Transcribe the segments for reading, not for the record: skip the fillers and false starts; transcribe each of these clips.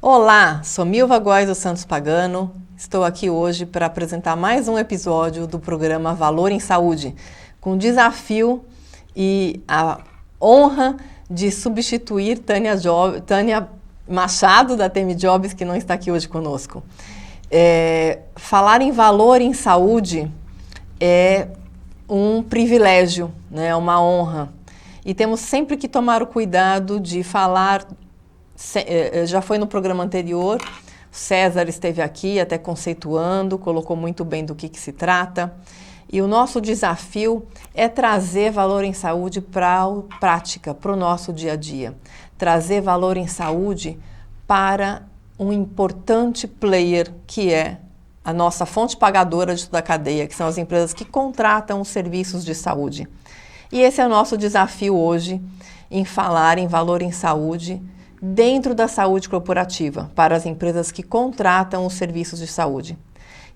Olá, sou Milva Góes dos Santos Pagano. Estou aqui hoje para apresentar mais um episódio do programa Valor em Saúde, com o desafio e a honra de substituir Tânia Machado, da TM Jobs, que não está aqui hoje conosco. Falar em valor em saúde é um privilégio, né? Uma honra. E temos sempre que tomar o cuidado de falar. Já foi no programa anterior, o César esteve aqui até conceituando, colocou muito bem do que se trata. E o nosso desafio é trazer valor em saúde para a prática, para o nosso dia a dia. Trazer valor em saúde para um importante player que é a nossa fonte pagadora de toda a cadeia, que são as empresas que contratam os serviços de saúde. E esse é o nosso desafio hoje, em falar em valor em saúde dentro da saúde corporativa, para as empresas que contratam os serviços de saúde.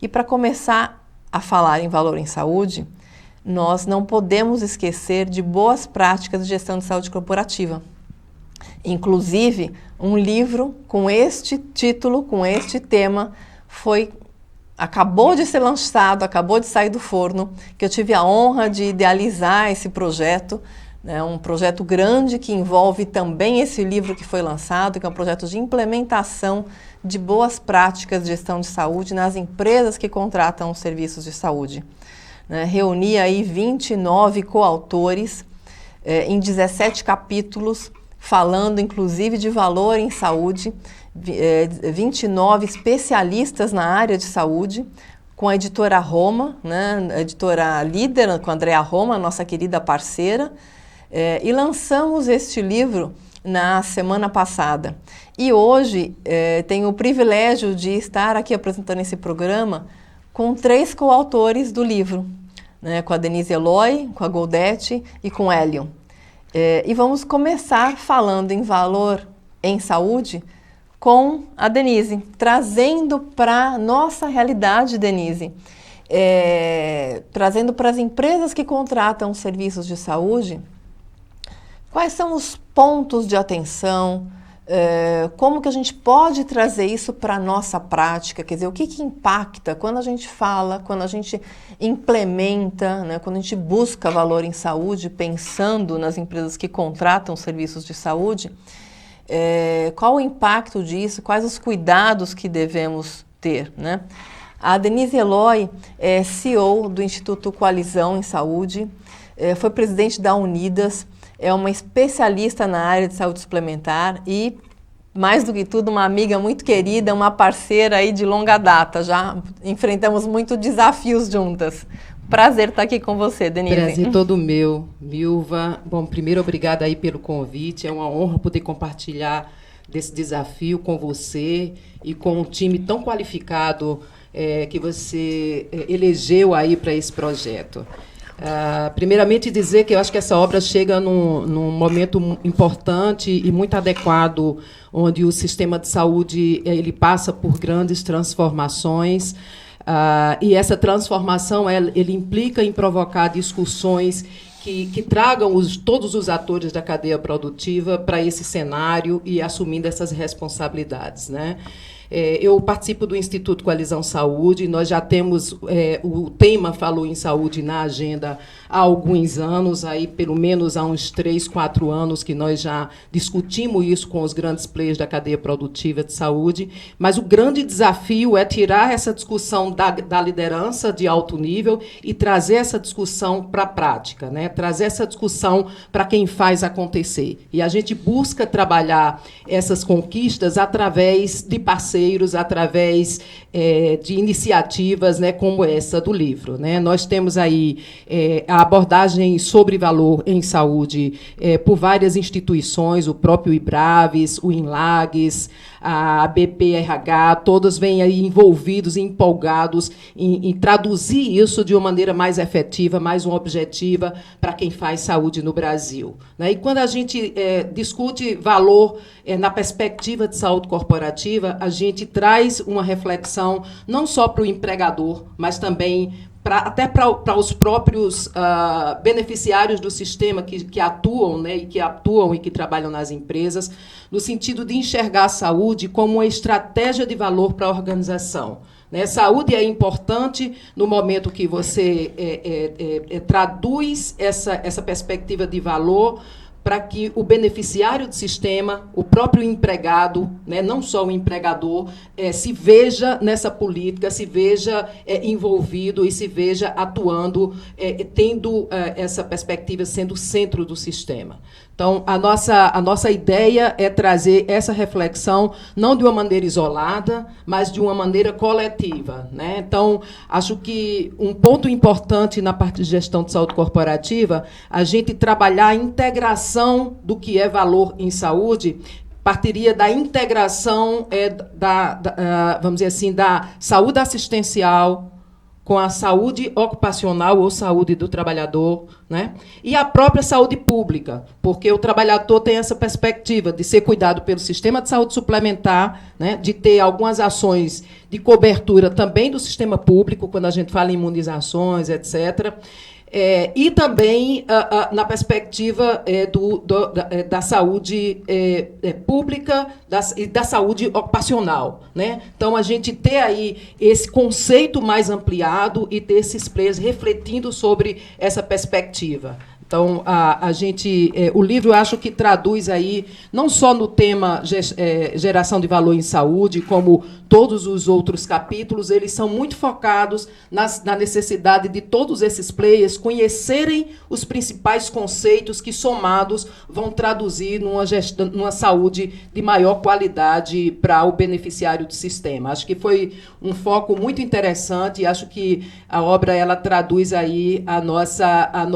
E para começar a falar em valor em saúde, nós não podemos esquecer de boas práticas de gestão de saúde corporativa. Inclusive, um livro com este título, com este tema, acabou de ser lançado, acabou de sair do forno, que eu tive a honra de idealizar esse projeto, né, um projeto grande que envolve também esse livro que foi lançado, que é um projeto de implementação de boas práticas de gestão de saúde nas empresas que contratam os serviços de saúde. Reuni aí 29 coautores em 17 capítulos, falando inclusive de valor em saúde, 29 especialistas na área de saúde, com a editora Roma, né, a editora líder, com a Andrea Roma, nossa querida parceira, e lançamos este livro na semana passada. E hoje tenho o privilégio de estar aqui apresentando esse programa com 3 coautores do livro, né, com a Denise Eloy, com a Goldete e com o Hélio. E vamos começar falando em valor em saúde com a Denise, trazendo para a nossa realidade, Denise, trazendo para as empresas que contratam serviços de saúde, quais são os pontos de atenção, como que a gente pode trazer isso para a nossa prática, quer dizer, o que impacta quando a gente fala, quando a gente implementa, né, quando a gente busca valor em saúde, pensando nas empresas que contratam serviços de saúde, qual o impacto disso, quais os cuidados que devemos ter, né? A Denise Eloy é CEO do Instituto Coalizão em Saúde, foi presidente da Unidas, é uma especialista na área de saúde suplementar e, mais do que tudo, uma amiga muito querida, uma parceira aí de longa data. Já enfrentamos muitos desafios juntas. Prazer estar aqui com você, Denise. Prazer todo meu, Milva. Bom, primeiro, obrigada aí pelo convite. É uma honra poder compartilhar desse desafio com você e com um time tão qualificado que você elegeu aí para esse projeto. Primeiramente dizer que eu acho que essa obra chega num momento importante e muito adequado, onde o sistema de saúde ele passa por grandes transformações, e essa transformação ele implica em provocar discussões que tragam todos os atores da cadeia produtiva para esse cenário e assumindo essas responsabilidades, né? Eu participo do Instituto Coalizão Saúde, nós já temos o tema Falou em Saúde na agenda há alguns anos, aí pelo menos há uns 3, 4 anos que nós já discutimos isso com os grandes players da cadeia produtiva de saúde, mas o grande desafio é tirar essa discussão da liderança de alto nível e trazer essa discussão para a prática, né? Trazer essa discussão para quem faz acontecer. E a gente busca trabalhar essas conquistas através de parceiros, através de iniciativas, né, como essa do livro, né? Nós temos aí a abordagem sobre valor em saúde por várias instituições, o próprio IBRAVES, o INLAGES, a BPRH, todos vêm aí envolvidos e empolgados em traduzir isso de uma maneira mais efetiva, mais objetiva para quem faz saúde no Brasil, né? E quando a gente discute valor na perspectiva de saúde corporativa, a gente traz uma reflexão não só para o empregador, mas também até para os próprios beneficiários do sistema que atuam, né, e que trabalham nas empresas, no sentido de enxergar a saúde como uma estratégia de valor para a organização. Né? Saúde é importante no momento que você traduz essa perspectiva de valor para que o beneficiário do sistema, o próprio empregado, né, não só o empregador, se veja nessa política, se veja envolvido e se veja atuando, tendo essa perspectiva sendo o centro do sistema. Então, a nossa ideia é trazer essa reflexão, não de uma maneira isolada, mas de uma maneira coletiva. Né? Então, acho que um ponto importante na parte de gestão de saúde corporativa, a gente trabalhar a integração do que é valor em saúde, partiria da integração vamos dizer assim, da saúde assistencial, com a saúde ocupacional ou saúde do trabalhador, né? E a própria saúde pública, porque o trabalhador tem essa perspectiva de ser cuidado pelo sistema de saúde suplementar, né? De ter algumas ações de cobertura também do sistema público, quando a gente fala em imunizações, etc., e também na perspectiva da saúde pública e da saúde ocupacional. Né? Então, a gente ter aí esse conceito mais ampliado e ter esses players refletindo sobre essa perspectiva. Então, o livro, eu acho que traduz aí, não só no tema geração de valor em saúde, como todos os outros capítulos, eles são muito focados na necessidade de todos esses players conhecerem os principais conceitos que, somados, vão traduzir numa saúde de maior qualidade para o beneficiário do sistema. Acho que foi um foco muito interessante e acho que a obra ela traduz aí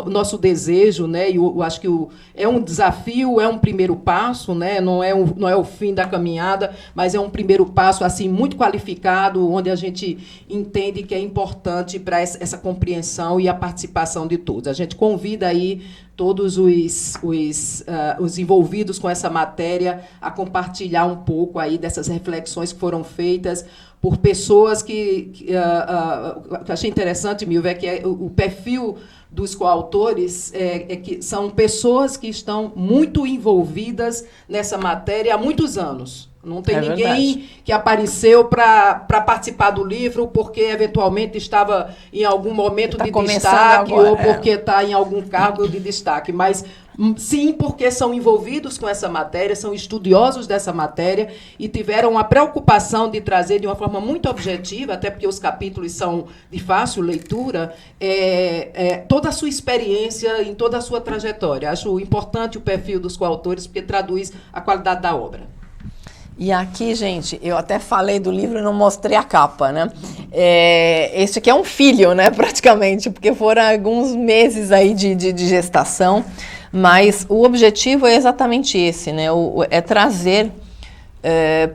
o nosso desejo, né? E eu acho que é um desafio, é um primeiro passo, né? Não é o fim da caminhada, mas é um primeiro passo assim muito qualificado, onde a gente entende que é importante para essa compreensão e a participação de todos. A gente convida aí todos os envolvidos com essa matéria a compartilhar um pouco aí dessas reflexões que foram feitas por pessoas que achei interessante, Milva, é que o perfil dos coautores que são pessoas que estão muito envolvidas nessa matéria há muitos anos. Não tem ninguém que apareceu para participar do livro porque, eventualmente, estava em algum momento de destaque agora, ou porque está em algum cargo de destaque. Mas, sim, porque são envolvidos com essa matéria, são estudiosos dessa matéria e tiveram a preocupação de trazer de uma forma muito objetiva, até porque os capítulos são de fácil leitura, toda a sua experiência em toda a sua trajetória. Acho importante o perfil dos coautores, porque traduz a qualidade da obra. E aqui, gente, eu até falei do livro e não mostrei a capa, né? Este aqui é um filho, né, praticamente, porque foram alguns meses aí de gestação, mas o objetivo é exatamente esse, né? É trazer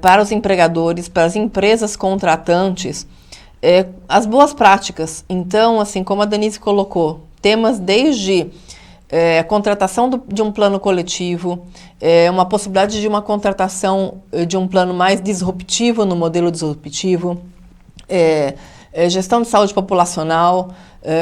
para os empregadores, para as empresas contratantes, as boas práticas. Então, assim, como a Denise colocou, temas desde a contratação de um plano coletivo, uma possibilidade de uma contratação de um plano mais disruptivo no modelo disruptivo, gestão de saúde populacional,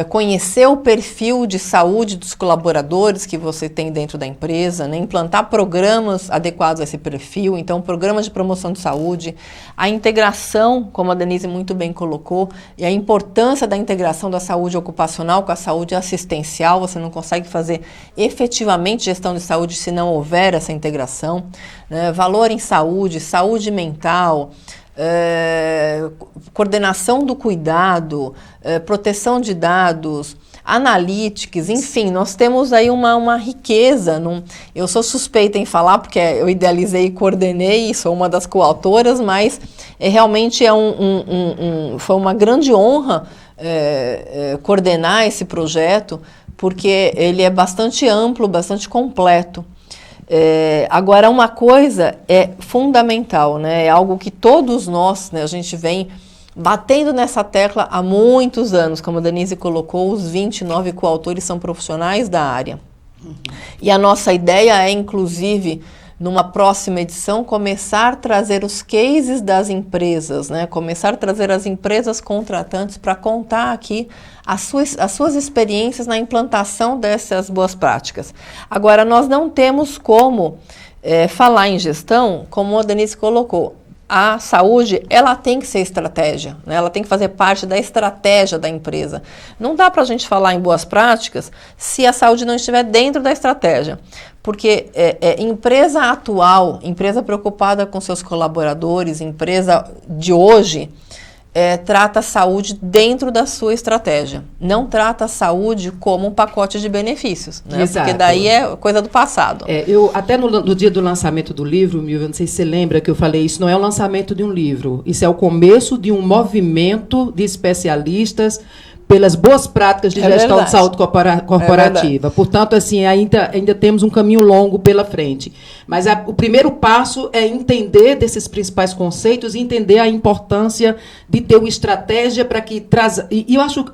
conhecer o perfil de saúde dos colaboradores que você tem dentro da empresa, né? Implantar programas adequados a esse perfil, então programas de promoção de saúde, a integração, como a Denise muito bem colocou, e a importância da integração da saúde ocupacional com a saúde assistencial. Você não consegue fazer efetivamente gestão de saúde se não houver essa integração, né? Valor em saúde, saúde mental, coordenação do cuidado, proteção de dados, analytics, enfim, nós temos aí uma riqueza. Eu sou suspeita em falar, porque eu idealizei e coordenei, sou uma das coautoras, mas realmente foi uma grande honra coordenar esse projeto, porque ele é bastante amplo, bastante completo. Agora, uma coisa é fundamental, né? É algo que todos nós, né, a gente vem batendo nessa tecla há muitos anos. Como a Denise colocou, os 29 coautores são profissionais da área. E a nossa ideia é, inclusive, numa próxima edição, começar a trazer os cases das empresas, né? Começar a trazer as empresas contratantes para contar aqui as suas experiências na implantação dessas boas práticas. Agora, nós não temos como falar em gestão, como a Denise colocou. A saúde, ela tem que ser estratégia, né? Ela tem que fazer parte da estratégia da empresa. Não dá para a gente falar em boas práticas se a saúde não estiver dentro da estratégia. Porque empresa atual, empresa preocupada com seus colaboradores, empresa de hoje, trata a saúde dentro da sua estratégia. Não trata a saúde como um pacote de benefícios, né? Exato. Porque daí é coisa do passado. Eu até no dia do lançamento do livro, Milva, não sei se você lembra que eu falei, isso não é o lançamento de um livro, isso é o começo de um movimento de especialistas pelas boas práticas de gestão de saúde corporativa. Portanto, assim, ainda temos um caminho longo pela frente. Mas o primeiro passo é entender desses principais conceitos e entender a importância de ter uma estratégia para que traz. E eu acho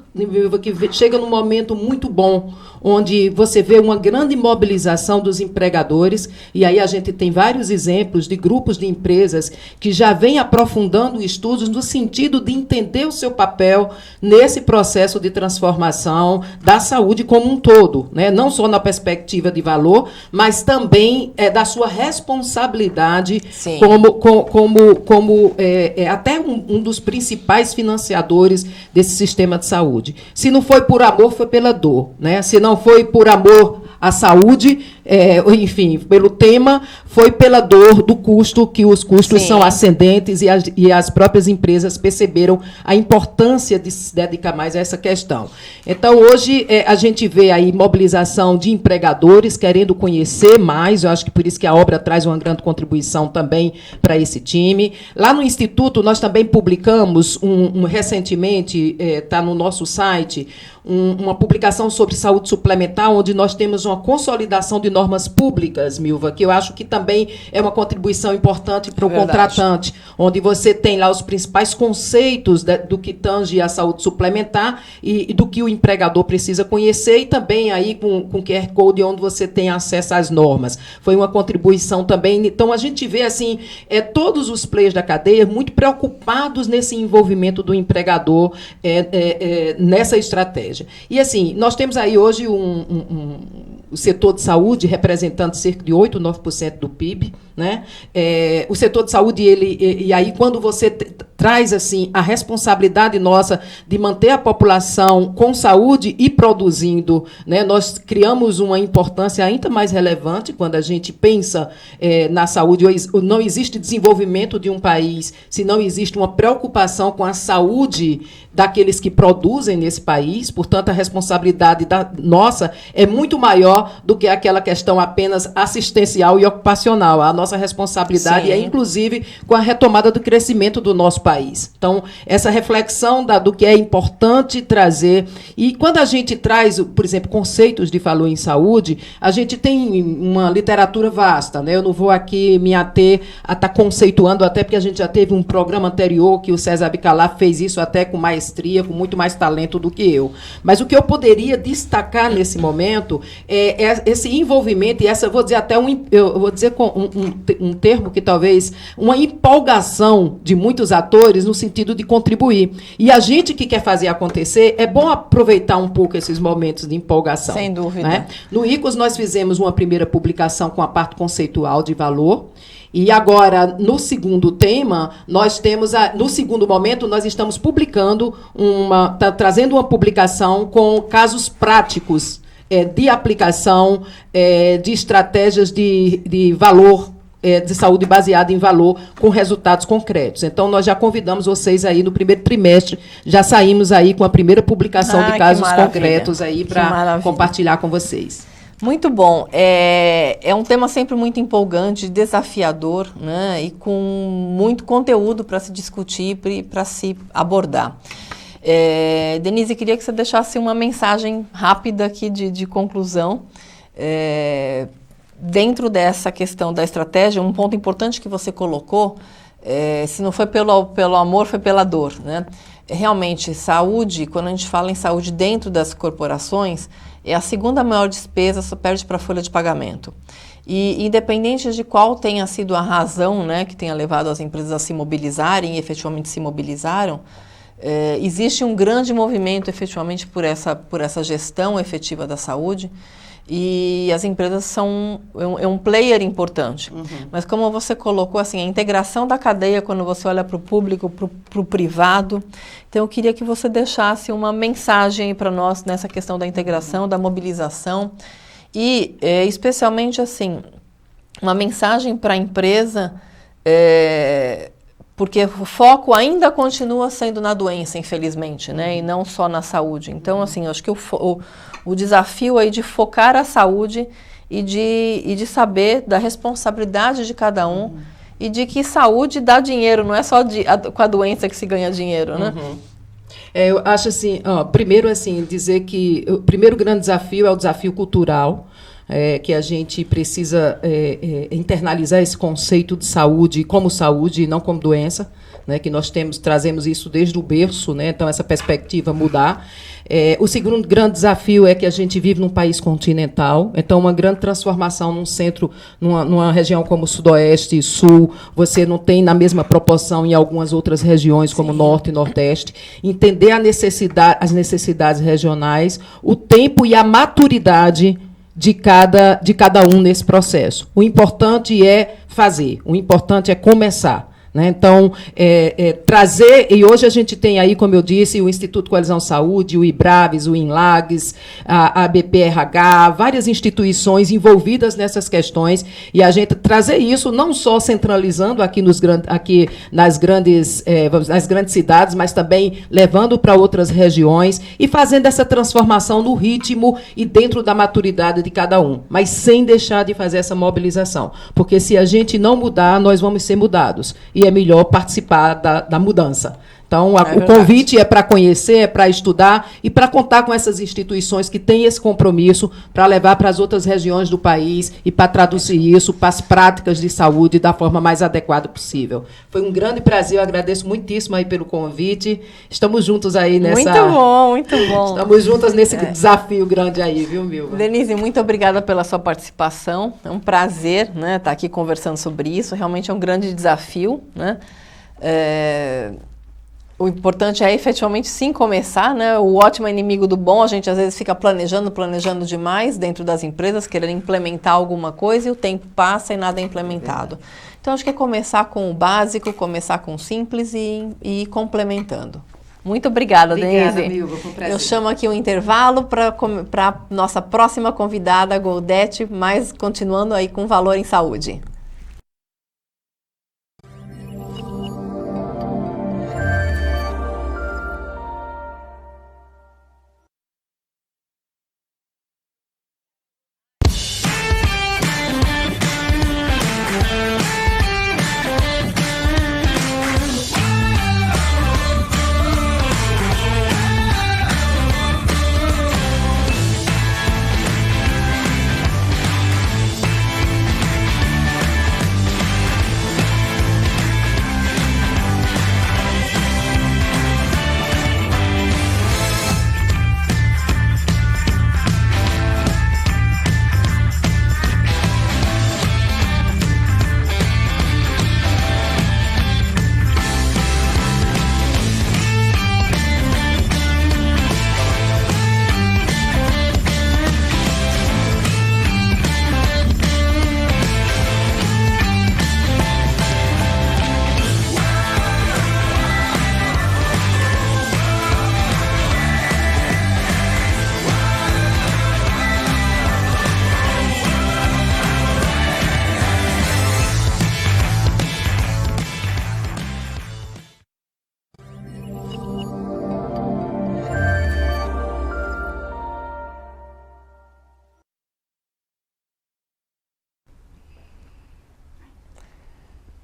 que chega num momento muito bom, onde você vê uma grande mobilização dos empregadores, e aí a gente tem vários exemplos de grupos de empresas que já vêm aprofundando estudos no sentido de entender o seu papel nesse processo de transformação da saúde como um todo, né? Não só na perspectiva de valor, mas também da sua responsabilidade como até um dos principais financiadores desse sistema de saúde. Se não foi por amor, foi pela dor, né? Se não foi por amor à saúde, enfim, pelo tema, foi pela dor do custo, que os custos são ascendentes e as próprias empresas perceberam a importância de se dedicar mais a essa questão. Então, hoje, a gente vê aí mobilização de empregadores querendo conhecer mais, eu acho que por isso que a obra traz uma grande contribuição também para esse time. Lá no Instituto, nós também publicamos, recentemente, está no nosso site, uma publicação sobre saúde suplementar, onde nós temos uma consolidação de normas públicas, Milva, que eu acho que também é uma contribuição importante para o contratante, onde você tem lá os principais conceitos do que tange a saúde suplementar e do que o empregador precisa conhecer, e também aí com QR Code, onde você tem acesso às normas. Foi uma contribuição também. Então, a gente vê assim, todos os players da cadeia muito preocupados nesse envolvimento do empregador nessa estratégia. E, assim, nós temos aí hoje o setor de saúde representando cerca de 8%, 9% do PIB, né? O setor de saúde, e aí quando você traz assim, a responsabilidade nossa de manter a população com saúde e produzindo, né? Nós criamos uma importância ainda mais relevante quando a gente pensa na saúde. Não existe desenvolvimento de um país se não existe uma preocupação com a saúde daqueles que produzem nesse país. Portanto, a responsabilidade nossa é muito maior do que aquela questão apenas assistencial e ocupacional. A nossa responsabilidade é, inclusive, com a retomada do crescimento do nosso país. Então, essa reflexão do que é importante trazer. E quando a gente traz, por exemplo, conceitos de valor em saúde, a gente tem uma literatura vasta, né? Eu não vou aqui me ater a estar conceituando, até porque a gente já teve um programa anterior que o César Bicalá fez isso até com maestria, com muito mais talento do que eu. Mas o que eu poderia destacar nesse momento é esse envolvimento e essa, vou dizer até eu vou dizer com um termo que talvez, uma empolgação de muitos atores no sentido de contribuir. E a gente que quer fazer acontecer, é bom aproveitar um pouco esses momentos de empolgação. Sem dúvida. Né? No ICOS, nós fizemos uma primeira publicação com a parte conceitual de valor. E agora, no segundo tema, nós temos, no segundo momento, nós estamos publicando, trazendo uma publicação com casos práticos de aplicação de estratégias de valor, de saúde baseada em valor, com resultados concretos. Então, nós já convidamos vocês aí no primeiro trimestre, já saímos aí com a primeira publicação de casos concretos aí para compartilhar com vocês. Muito bom. É um tema sempre muito empolgante, desafiador, né? E com muito conteúdo para se discutir e para se abordar. Denise, queria que você deixasse uma mensagem rápida aqui de conclusão. Dentro dessa questão da estratégia, um ponto importante que você colocou, se não foi pelo amor, foi pela dor, né? Realmente, saúde, quando a gente fala em saúde dentro das corporações, é a segunda maior despesa, só perde para a folha de pagamento. E independente de qual tenha sido a razão, né, que tenha levado as empresas a se mobilizarem e efetivamente se mobilizaram, existe um grande movimento efetivamente por essa gestão efetiva da saúde, e as empresas são um player importante. Uhum. Mas como você colocou, assim, a integração da cadeia quando você olha para o público, para o privado. Então eu queria que você deixasse uma mensagem para nós nessa questão da integração, da mobilização e especialmente assim, uma mensagem para a empresa, porque o foco ainda continua sendo na doença, infelizmente, né, e não só na saúde. Então, assim, eu acho que o desafio aí de focar a saúde e de saber da responsabilidade de cada um e de que saúde dá dinheiro, não é só com a doença que se ganha dinheiro, né? Eu acho assim, primeiro assim, dizer que o primeiro grande desafio é o desafio cultural, que a gente precisa internalizar esse conceito de saúde como saúde e não como doença, né, que nós trazemos isso desde o berço, né, então essa perspectiva mudar. O segundo grande desafio é que a gente vive num país continental, então uma grande transformação num centro, numa região como o Sudoeste e Sul, você não tem na mesma proporção em algumas outras regiões como Norte e Nordeste. Entender as necessidades regionais, o tempo e a maturidade de cada um nesse processo. O importante é fazer, o importante é começar. Né? Então, trazer, e hoje a gente tem aí, como eu disse, o Instituto Coalizão Saúde, o IBRAVES, o INLAGS, a BPRH, várias instituições envolvidas nessas questões, e a gente trazer isso não só centralizando aqui nas grandes cidades, mas também levando para outras regiões e fazendo essa transformação no ritmo e dentro da maturidade de cada um, mas sem deixar de fazer essa mobilização, porque se a gente não mudar, nós vamos ser mudados. E é melhor participar da mudança. Então, o convite é para conhecer, é para estudar e para contar com essas instituições que têm esse compromisso para levar para as outras regiões do país e para traduzir isso para as práticas de saúde da forma mais adequada possível. Foi um grande prazer, eu agradeço muitíssimo aí pelo convite. Estamos juntos aí nessa... Muito bom, muito bom. Estamos juntas nesse desafio grande aí, viu, Milva? Denise, muito obrigada pela sua participação. É um prazer, né, estar aqui conversando sobre isso. Realmente é um grande desafio, né? O importante é efetivamente sim começar, né? O ótimo é inimigo do bom, a gente às vezes fica planejando demais dentro das empresas, querendo implementar alguma coisa e o tempo passa e nada é implementado. Então acho que é começar com o básico, começar com o simples e ir complementando. Muito obrigada, Denise. Milva, foi um prazer. Eu chamo aqui o intervalo para a nossa próxima convidada, Goldete, mas continuando aí com Valor em Saúde.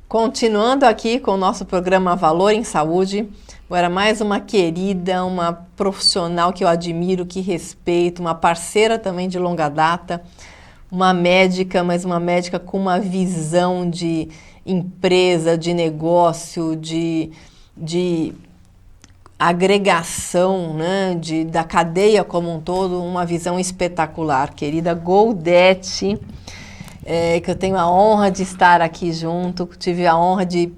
Continuando aqui com o nosso programa Valor em Saúde, agora mais uma querida, uma profissional que eu admiro, que respeito, uma parceira também de longa data, uma médica, mas uma médica com uma visão de empresa, de negócio, de agregação, né, da cadeia como um todo, uma visão espetacular. Querida Goldete, que eu tenho a honra de estar aqui junto, tive a honra de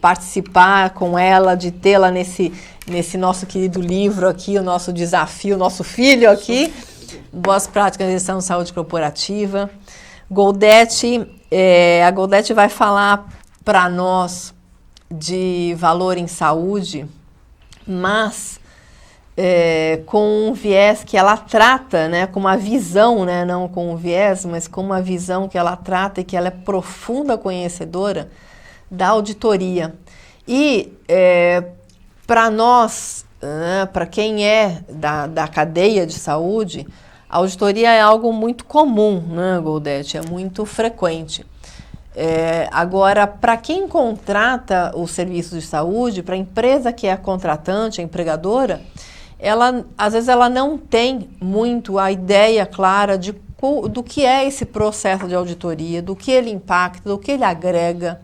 participar com ela, de tê-la nesse nosso querido livro aqui, o nosso desafio, o nosso filho aqui, Boas Práticas de Gestão de Saúde Corporativa. A Goldete vai falar para nós de valor em saúde, mas com um viés que ela trata, né, com uma visão, né, não com um viés, mas com uma visão que ela trata e que ela é profunda conhecedora da auditoria. E para nós, para quem é da cadeia de saúde, a auditoria é algo muito comum, né, Goldete? É muito frequente. Agora, para quem contrata os serviços de saúde, para a empresa que é a contratante, a empregadora, às vezes ela não tem muito a ideia clara do que é esse processo de auditoria, do que ele impacta, do que ele agrega.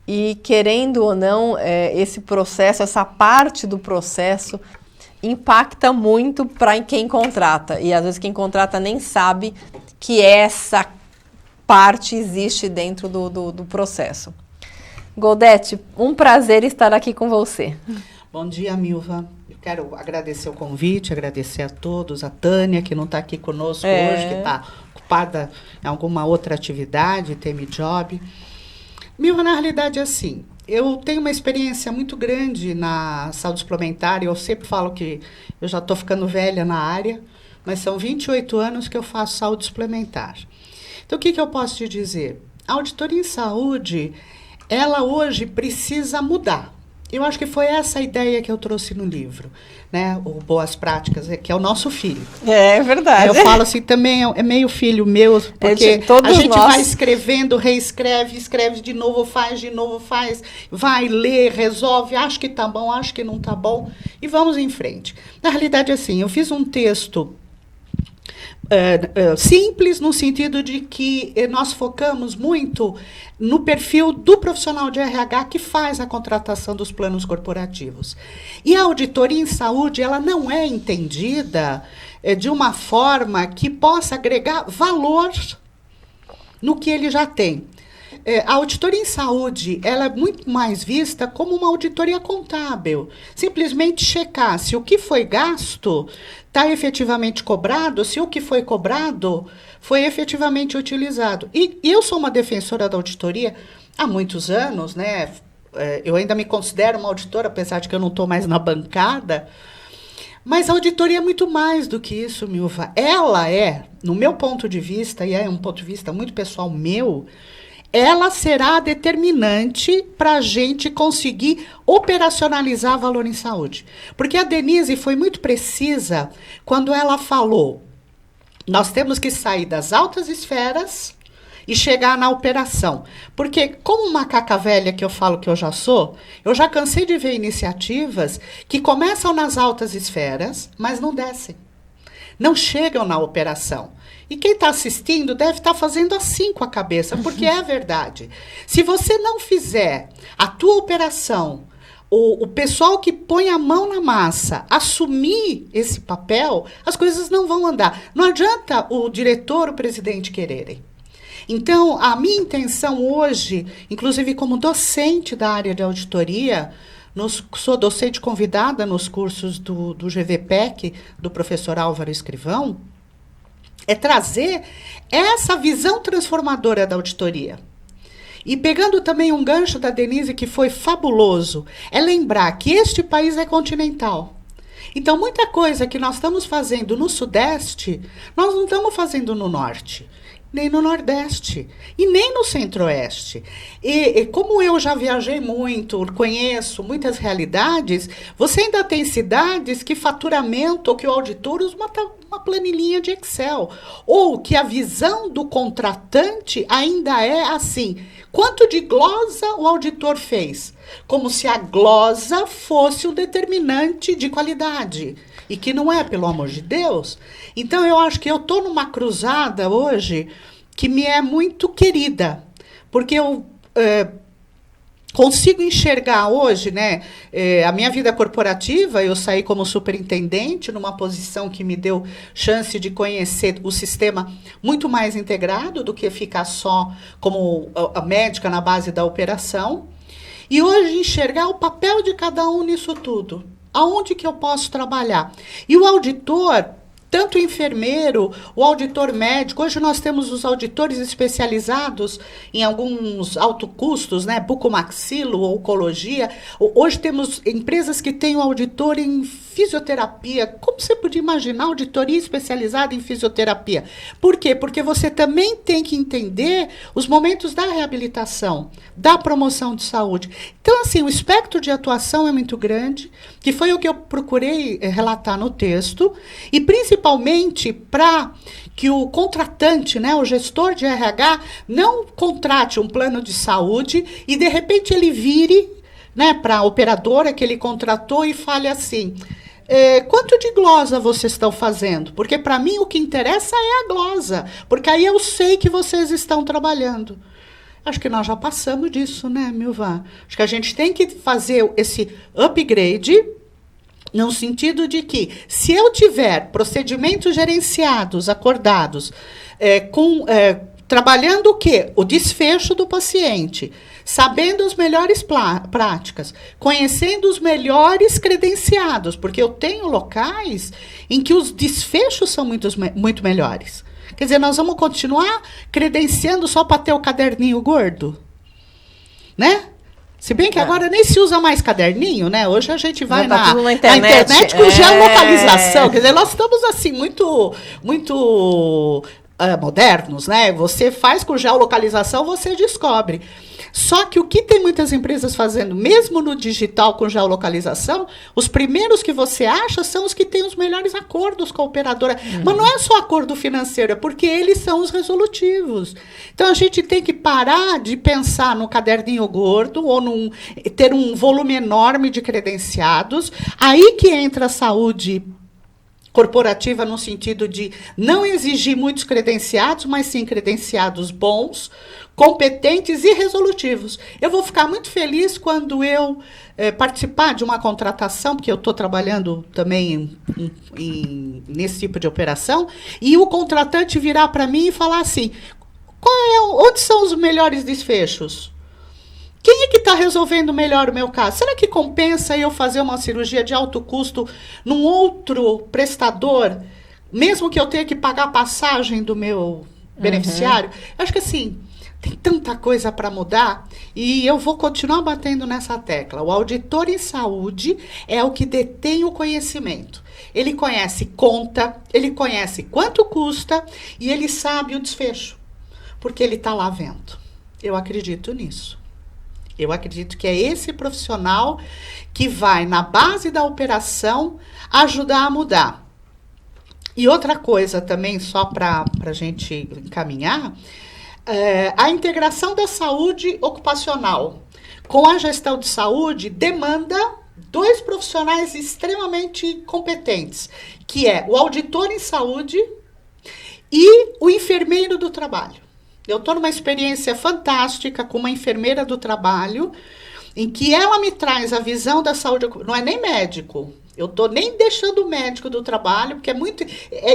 E, querendo ou não, esse processo, essa parte do processo, impacta muito para quem contrata. E, às vezes, quem contrata nem sabe que essa parte existe dentro do processo. Goldete, um prazer estar aqui com você. Bom dia, Milva. Eu quero agradecer o convite, agradecer a todos, a Tânia, que não está aqui conosco hoje, que está ocupada em alguma outra atividade, time job. Milva, na realidade, é assim, eu tenho uma experiência muito grande na saúde suplementar, e eu sempre falo que eu já estou ficando velha na área, mas são 28 anos que eu faço saúde suplementar. Então, o que eu posso te dizer? A auditoria em saúde, ela hoje precisa mudar. Eu acho que foi essa a ideia que eu trouxe no livro, né? O Boas Práticas, que é o nosso filho. É verdade. Eu falo assim, também é meio filho meu, porque a gente vai escrevendo, reescreve, escreve de novo, faz, vai, lê, resolve, acho que tá bom, acho que não tá bom, e vamos em frente. Na realidade, assim, eu fiz um texto simples, no sentido de que nós focamos muito no perfil do profissional de RH que faz a contratação dos planos corporativos. E a auditoria em saúde, ela não é entendida de uma forma que possa agregar valor no que ele já tem. A auditoria em saúde, ela é muito mais vista como uma auditoria contábil. Simplesmente checar se o que foi gasto está efetivamente cobrado, se o que foi cobrado foi efetivamente utilizado. E eu sou uma defensora da auditoria há muitos anos, né? Eu ainda me considero uma auditora, apesar de que eu não estou mais na bancada. Mas a auditoria é muito mais do que isso, Milva. Ela é, no meu ponto de vista, e é um ponto de vista muito pessoal meu, ela será determinante para a gente conseguir operacionalizar valor em saúde. Porque a Denise foi muito precisa quando ela falou, nós temos que sair das altas esferas e chegar na operação. Porque, como macaca velha que eu falo que eu já sou, eu já cansei de ver iniciativas que começam nas altas esferas, mas não descem. Não chegam na operação. E quem está assistindo deve estar fazendo assim com a cabeça, porque é verdade. Se você não fizer a tua operação, o pessoal que põe a mão na massa, assumir esse papel, as coisas não vão andar. Não adianta o diretor, o presidente quererem. Então, a minha intenção hoje, inclusive como docente da área de auditoria, sou docente convidada nos cursos do GVPEC, do professor Álvaro Escrivão, é trazer essa visão transformadora da auditoria. E pegando também um gancho da Denise, que foi fabuloso, é lembrar que este país é continental. Então, muita coisa que nós estamos fazendo no Sudeste, nós não estamos fazendo no Norte, nem no Nordeste, e nem no Centro-Oeste. E como eu já viajei muito, conheço muitas realidades, você ainda tem cidades que faturamento, ou que o auditor usa uma planilhinha de Excel, ou que a visão do contratante ainda é assim, quanto de glosa o auditor fez? Como se a glosa fosse um determinante de qualidade, e que não é, pelo amor de Deus. Então, eu acho que eu estou numa cruzada hoje que me é muito querida, porque eu consigo enxergar hoje, né, a minha vida corporativa. Eu saí como superintendente, numa posição que me deu chance de conhecer o sistema muito mais integrado do que ficar só como a médica na base da operação. E hoje enxergar o papel de cada um nisso tudo. Aonde que eu posso trabalhar? E o auditor, tanto o enfermeiro, o auditor médico, hoje nós temos os auditores especializados em alguns autocustos, né, bucomaxilo, oncologia. Hoje temos empresas que têm o auditor em fisioterapia. Como você podia imaginar auditoria especializada em fisioterapia? Por quê? Porque você também tem que entender os momentos da reabilitação, da promoção de saúde. Então, assim, o espectro de atuação é muito grande, que foi o que eu procurei relatar no texto, e principalmente para que o contratante, né, o gestor de RH, não contrate um plano de saúde e, de repente, ele vire, né, para a operadora que ele contratou e fale assim: quanto de glosa vocês estão fazendo? Porque, para mim, o que interessa é a glosa, porque aí eu sei que vocês estão trabalhando. Acho que nós já passamos disso, né, Milva? Acho que a gente tem que fazer esse upgrade, no sentido de que, se eu tiver procedimentos gerenciados, acordados, trabalhando o quê? O desfecho do paciente, sabendo as melhores práticas, conhecendo os melhores credenciados, porque eu tenho locais em que os desfechos são muito melhores. Quer dizer, nós vamos continuar credenciando só para ter o caderninho gordo? Né? Se bem que agora nem se usa mais caderninho, né? Hoje a gente vai na internet com geolocalização. Quer dizer, nós estamos assim muito modernos, né? Você faz com geolocalização, você descobre. Só que o que tem muitas empresas fazendo, mesmo no digital com geolocalização, os primeiros que você acha são os que têm os melhores acordos com a operadora. Mas não é só acordo financeiro, é porque eles são os resolutivos. Então, a gente tem que parar de pensar no caderninho gordo ou ter um volume enorme de credenciados. Aí que entra a saúde corporativa, no sentido de não exigir muitos credenciados, mas sim credenciados bons, competentes e resolutivos. Eu vou ficar muito feliz quando eu participar de uma contratação, porque eu estou trabalhando também nesse tipo de operação, e o contratante virar para mim e falar assim: onde são os melhores desfechos? Quem é que está resolvendo melhor o meu caso? Será que compensa eu fazer uma cirurgia de alto custo num outro prestador, mesmo que eu tenha que pagar a passagem do meu beneficiário? Eu acho que assim, tem tanta coisa para mudar e eu vou continuar batendo nessa tecla. O auditor em saúde é o que detém o conhecimento. Ele conhece conta, ele conhece quanto custa e ele sabe o desfecho, porque ele está lá vendo. Eu acredito nisso. Eu acredito que é esse profissional que vai, na base da operação, ajudar a mudar. E outra coisa também, só para a gente encaminhar, a integração da saúde ocupacional com a gestão de saúde demanda dois profissionais extremamente competentes, que é o auditor em saúde e o enfermeiro do trabalho. Eu estou numa experiência fantástica com uma enfermeira do trabalho, em que ela me traz a visão da saúde, não é nem médico, eu estou nem deixando o médico do trabalho, porque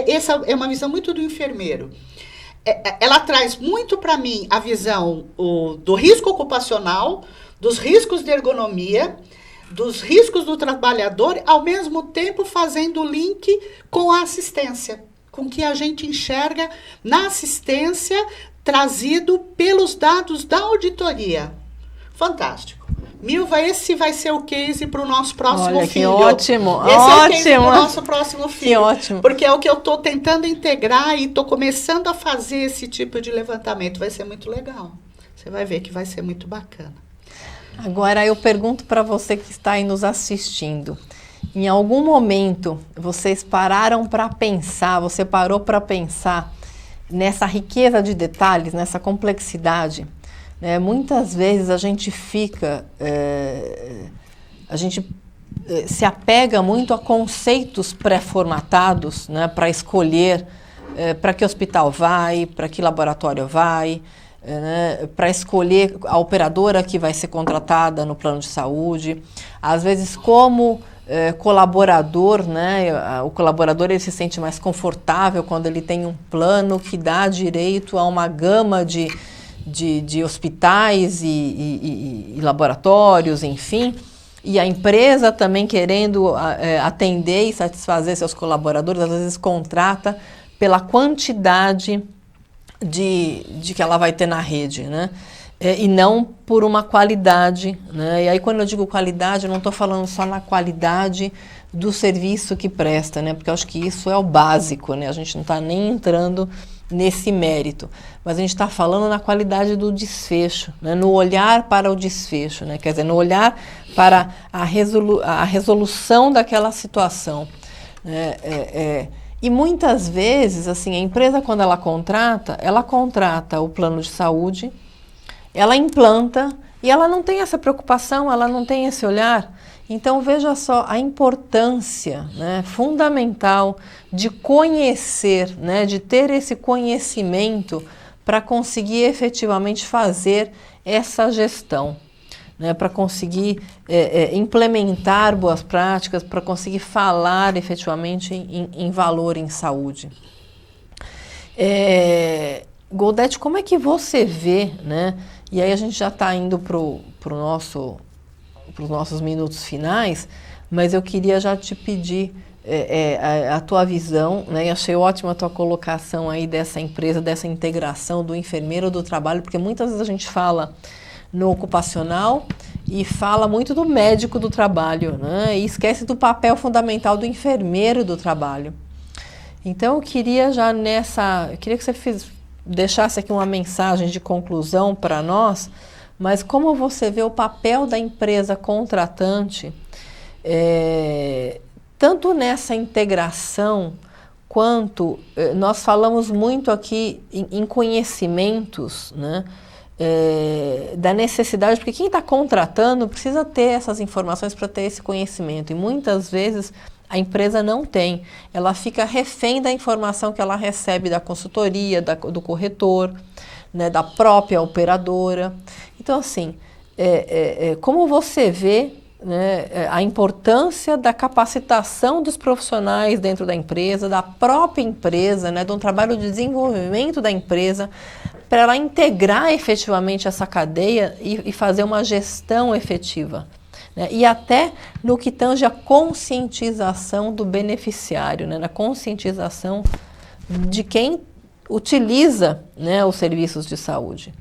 essa é uma visão muito do enfermeiro. Ela traz muito para mim a visão do risco ocupacional, dos riscos de ergonomia, dos riscos do trabalhador, ao mesmo tempo fazendo o link com a assistência, com o que a gente enxerga na assistência, trazido pelos dados da auditoria. Fantástico. Milva, esse vai ser o case para o nosso próximo filho. Que ótimo, esse ótimo. É o case para o nosso próximo filho. Que ótimo. Porque é o que eu estou tentando integrar e estou começando a fazer esse tipo de levantamento. Vai ser muito legal. Você vai ver que vai ser muito bacana. Agora, eu pergunto para você que está aí nos assistindo. Em algum momento, vocês pararam para pensar, você parou para pensar nessa riqueza de detalhes, nessa complexidade? Muitas vezes a gente se apega muito a conceitos pré-formatados, né, para escolher para que hospital vai, para que laboratório vai, né, para escolher a operadora que vai ser contratada no plano de saúde. Às vezes, como colaborador, né, o colaborador ele se sente mais confortável quando ele tem um plano que dá direito a uma gama de hospitais e laboratórios, enfim, e a empresa também querendo atender e satisfazer seus colaboradores, às vezes contrata pela quantidade de que ela vai ter na rede, né? E não por uma qualidade, né? E aí quando eu digo qualidade, eu não estou falando só na qualidade do serviço que presta, né? Porque eu acho que isso é o básico, né? A gente não está nem entrando nesse mérito, mas a gente está falando na qualidade do desfecho, né? No olhar para o desfecho, né? Quer dizer, no olhar para a resolução daquela situação, né? E muitas vezes, assim, a empresa, quando ela contrata o plano de saúde, ela implanta e ela não tem essa preocupação, ela não tem esse olhar. Então, veja só a importância, né, fundamental de conhecer, né, de ter esse conhecimento para conseguir efetivamente fazer essa gestão, né, para conseguir implementar boas práticas, para conseguir falar efetivamente em valor em saúde. Goldete, como é que você vê, né? E aí a gente já está indo para os nossos minutos finais, mas eu queria já te pedir a tua visão, né? E achei ótima a tua colocação aí dessa empresa, dessa integração do enfermeiro do trabalho, porque muitas vezes a gente fala no ocupacional e fala muito do médico do trabalho, né? E esquece do papel fundamental do enfermeiro do trabalho. Então eu queria que você deixasse aqui uma mensagem de conclusão para nós, mas como você vê o papel da empresa contratante, tanto nessa integração, quanto nós falamos muito aqui em conhecimentos, né, da necessidade, porque quem está contratando precisa ter essas informações para ter esse conhecimento, e muitas vezes a empresa não tem, ela fica refém da informação que ela recebe da consultoria, do corretor, né, da própria operadora. Então, assim, como você vê, né, a importância da capacitação dos profissionais dentro da empresa, da própria empresa, né, de um trabalho de desenvolvimento da empresa, para ela integrar efetivamente essa cadeia e fazer uma gestão efetiva. Né? E até no que tange a conscientização do beneficiário, né? Na conscientização de quem utiliza, né, os serviços de saúde.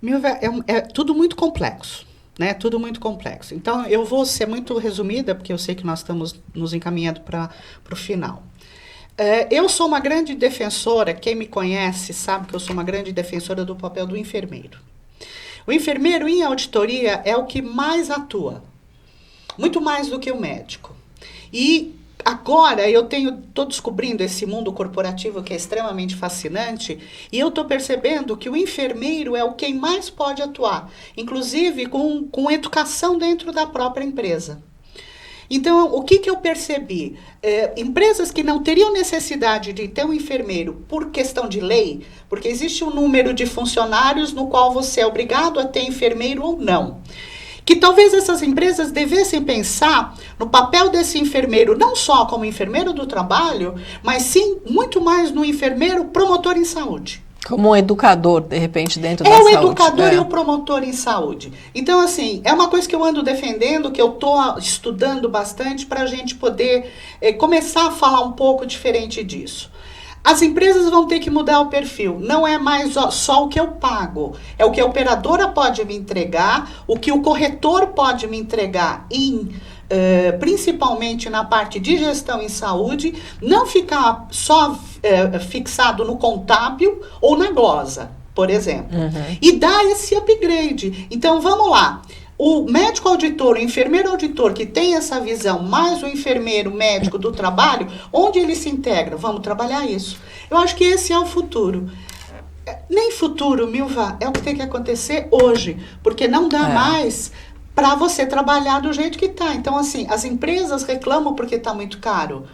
Milva, é tudo muito complexo, né? Tudo muito complexo. Então, eu vou ser muito resumida, porque eu sei que nós estamos nos encaminhando para o final. Eu sou uma grande defensora, quem me conhece sabe que eu sou uma grande defensora do papel do enfermeiro. O enfermeiro, em auditoria, é o que mais atua, muito mais do que o médico. E agora eu estou descobrindo esse mundo corporativo que é extremamente fascinante, e eu estou percebendo que o enfermeiro é o quem mais pode atuar, inclusive com educação dentro da própria empresa. Então, o que eu percebi? Empresas que não teriam necessidade de ter um enfermeiro por questão de lei, porque existe um número de funcionários no qual você é obrigado a ter enfermeiro ou não. Que talvez essas empresas devessem pensar no papel desse enfermeiro, não só como enfermeiro do trabalho, mas sim muito mais no enfermeiro promotor em saúde. Como um educador, de repente, dentro da saúde. É o educador e o promotor em saúde. Então, assim, é uma coisa que eu ando defendendo, que eu estou estudando bastante para a gente poder começar a falar um pouco diferente disso. As empresas vão ter que mudar o perfil. Não é mais só o que eu pago. É o que a operadora pode me entregar, o que o corretor pode me entregar principalmente na parte de gestão em saúde, não ficar só fixado no contábil ou na glosa, por exemplo. Uhum. E dar esse upgrade. Então, vamos lá. O médico auditor, o enfermeiro auditor que tem essa visão, mais o enfermeiro médico do trabalho, onde ele se integra? Vamos trabalhar isso. Eu acho que esse é o futuro. Nem futuro, Milva, é o que tem que acontecer hoje, porque não dá mais para você trabalhar do jeito que está. Então, assim, as empresas reclamam porque está muito caro.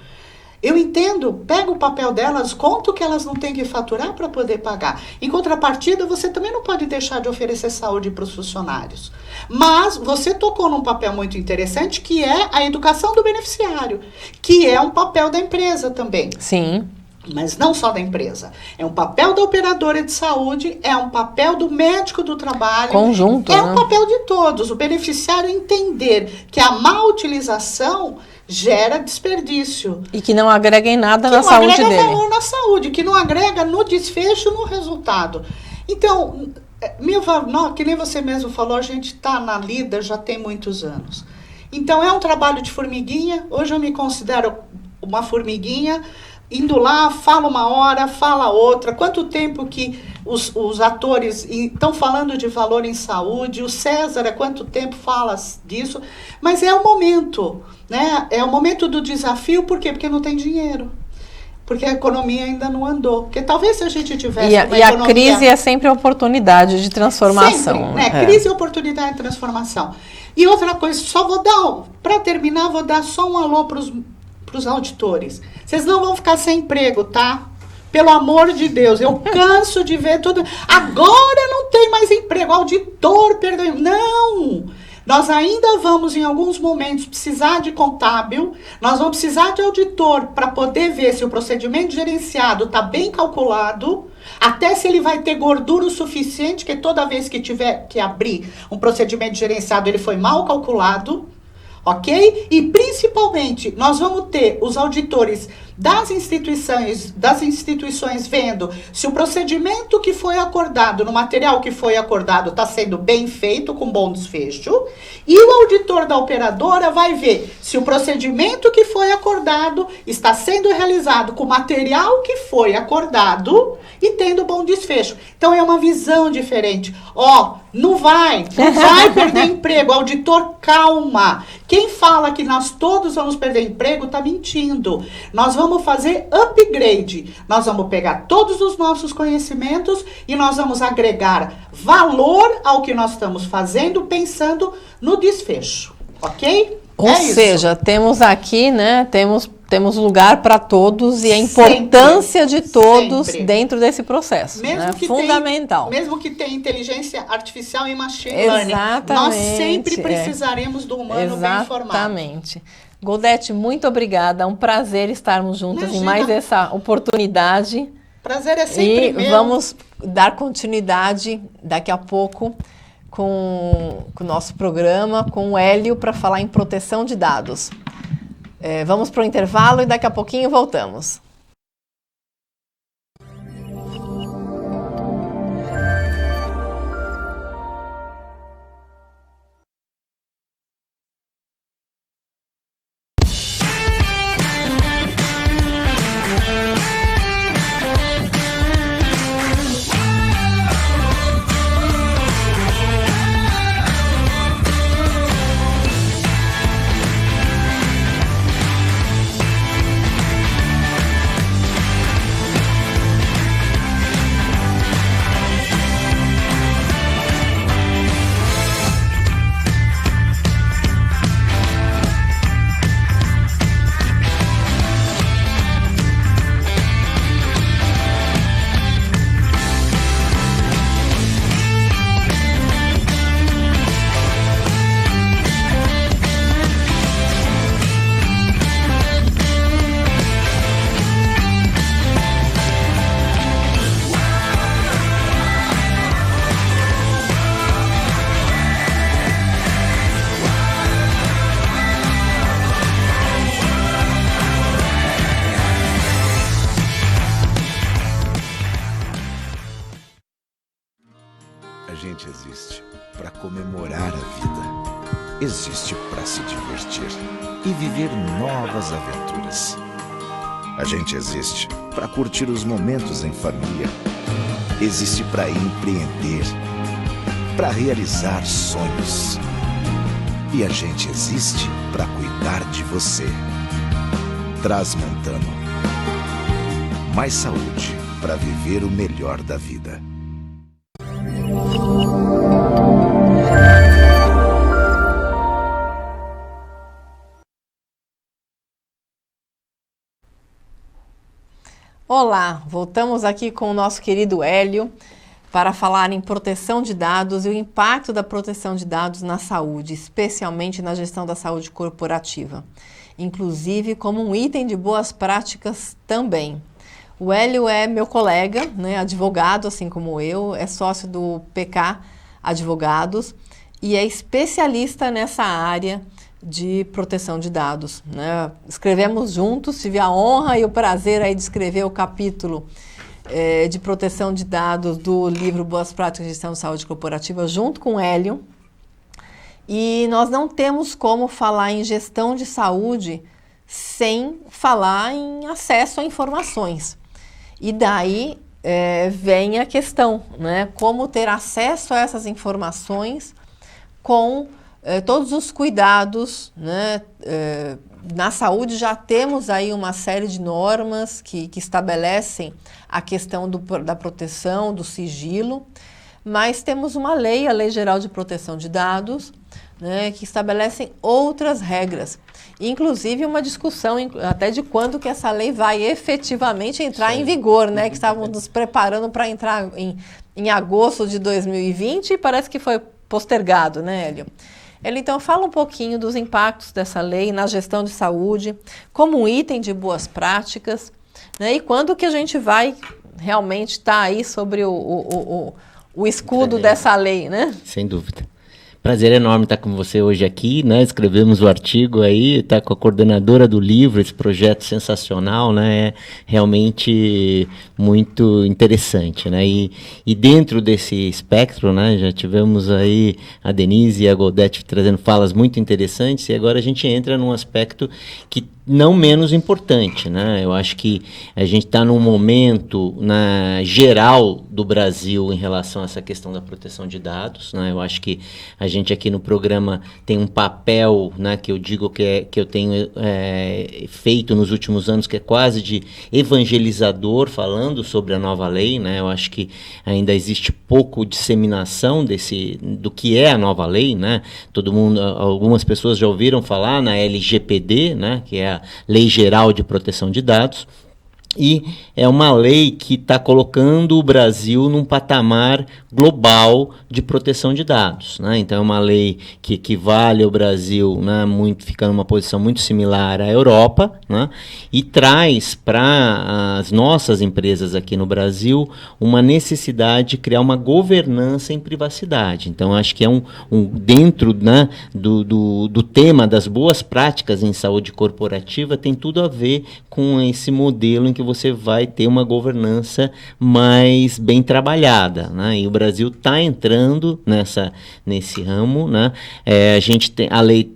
Eu entendo, pega o papel delas, conta o que elas não têm que faturar para poder pagar. Em contrapartida, você também não pode deixar de oferecer saúde para os funcionários. Mas você tocou num papel muito interessante, que é a educação do beneficiário, que é um papel da empresa também. Sim. Mas não só da empresa. É um papel da operadora de saúde, é um papel do médico do trabalho. Conjunto, um papel de todos. O beneficiário entender que a má utilização gera desperdício. E que não agrega em nada na saúde dele. Que não agrega valor na saúde, que não agrega no desfecho, no resultado. Então, Milva, que nem você mesmo falou, a gente está na lida já tem muitos anos. Então, é um trabalho de formiguinha. Hoje eu me considero uma formiguinha, indo lá, fala uma hora, fala outra. Quanto tempo que os atores estão falando de valor em saúde, o César, há quanto tempo fala disso, mas é o momento, né? É o momento do desafio, por quê? Porque não tem dinheiro. Porque a economia ainda não andou. Porque talvez se a gente tivesse uma economia... a crise é sempre a oportunidade de transformação. Sempre, né? Crise é oportunidade de transformação. E outra coisa, só vou dar, para terminar, vou dar só um alô para os auditores. Vocês não vão ficar sem emprego, tá? Pelo amor de Deus, eu canso de ver tudo. Agora não tem mais emprego, auditor perdeu. Não! Nós ainda vamos, em alguns momentos, precisar de contábil, nós vamos precisar de auditor para poder ver se o procedimento gerenciado está bem calculado, até se ele vai ter gordura o suficiente, que toda vez que tiver que abrir um procedimento gerenciado, ele foi mal calculado. Ok? E principalmente nós vamos ter os auditores das instituições vendo se o procedimento que foi acordado, no material que foi acordado, está sendo bem feito, com bom desfecho, e o auditor da operadora vai ver se o procedimento que foi acordado está sendo realizado com o material que foi acordado e tendo bom desfecho. Então é uma visão diferente. Não vai perder emprego. Auditor, calma. Quem fala que nós todos vamos perder emprego está mentindo. Nós vamos fazer upgrade. Nós vamos pegar todos os nossos conhecimentos e nós vamos agregar valor ao que nós estamos fazendo, pensando no desfecho. Ok? Ou seja, temos aqui, né? Temos lugar para todos e a importância de todos dentro desse processo. Mesmo que fundamental. Mesmo que tenha inteligência artificial e machine learning, nós sempre precisaremos do humano bem informado. Exatamente. Goldete, muito obrigada. É um prazer estarmos juntas em mais essa oportunidade. Prazer é sempre meu. E vamos dar continuidade daqui a pouco com o nosso programa, com o Hélio, para falar em proteção de dados. Vamos para o intervalo e daqui a pouquinho voltamos. Existe para comemorar a vida, existe para se divertir e viver novas aventuras. A gente existe para curtir os momentos em família, existe para empreender, para realizar sonhos. E a gente existe para cuidar de você. Transmontano. Mais saúde para viver o melhor da vida. Olá, voltamos aqui com o nosso querido Hélio para falar em proteção de dados e o impacto da proteção de dados na saúde, especialmente na gestão da saúde corporativa, inclusive como um item de boas práticas também. O Hélio é meu colega, né, advogado, assim como eu, é sócio do PK Advogados e é especialista nessa área de proteção de dados, né? Escrevemos juntos, tive a honra e o prazer aí de escrever o capítulo de proteção de dados do livro Boas Práticas de Gestão de Saúde Corporativa junto com o Hélio. E nós não temos como falar em gestão de saúde sem falar em acesso a informações. E daí vem a questão, né? Como ter acesso a essas informações com todos os cuidados, né? Na saúde já temos aí uma série de normas que estabelecem a questão da proteção, do sigilo, mas temos uma lei, a Lei Geral de Proteção de Dados, né, que estabelecem outras regras. Inclusive uma discussão até de quando que essa lei vai efetivamente entrar em vigor, né? Que estávamos nos preparando para entrar em agosto de 2020 e parece que foi postergado, né, Hélio? Ele então fala um pouquinho dos impactos dessa lei na gestão de saúde, como um item de boas práticas, né? E quando que a gente vai realmente estar aí sobre o escudo dessa lei, né? Sem dúvida. Prazer enorme estar com você hoje aqui, né? Escrevemos o artigo aí, está com a coordenadora do livro, esse projeto sensacional, né? É realmente muito interessante, né? E dentro desse espectro, né? Já tivemos aí a Denise e a Goldete trazendo falas muito interessantes e agora a gente entra num aspecto que não menos importante, né? Eu acho que a gente está num momento geral do Brasil em relação a essa questão da proteção de dados, né? Eu acho que a gente aqui no programa tem um papel, né, que eu digo que eu tenho feito nos últimos anos, que é quase de evangelizador falando sobre a nova lei, né? Eu acho que ainda existe pouco disseminação do que é a nova lei, né? Algumas pessoas já ouviram falar na LGPD, né, que é a Lei Geral de Proteção de Dados, e é uma lei que está colocando o Brasil num patamar global de proteção de dados, né? Então é uma lei que equivale ao Brasil, né, fica numa posição muito similar à Europa, né, e traz para as nossas empresas aqui no Brasil uma necessidade de criar uma governança em privacidade. Então acho que é dentro, né, do tema das boas práticas em saúde corporativa, tem tudo a ver com esse modelo em que você vai ter uma governança mais bem trabalhada, né? E o Brasil está entrando nesse ramo, né? A lei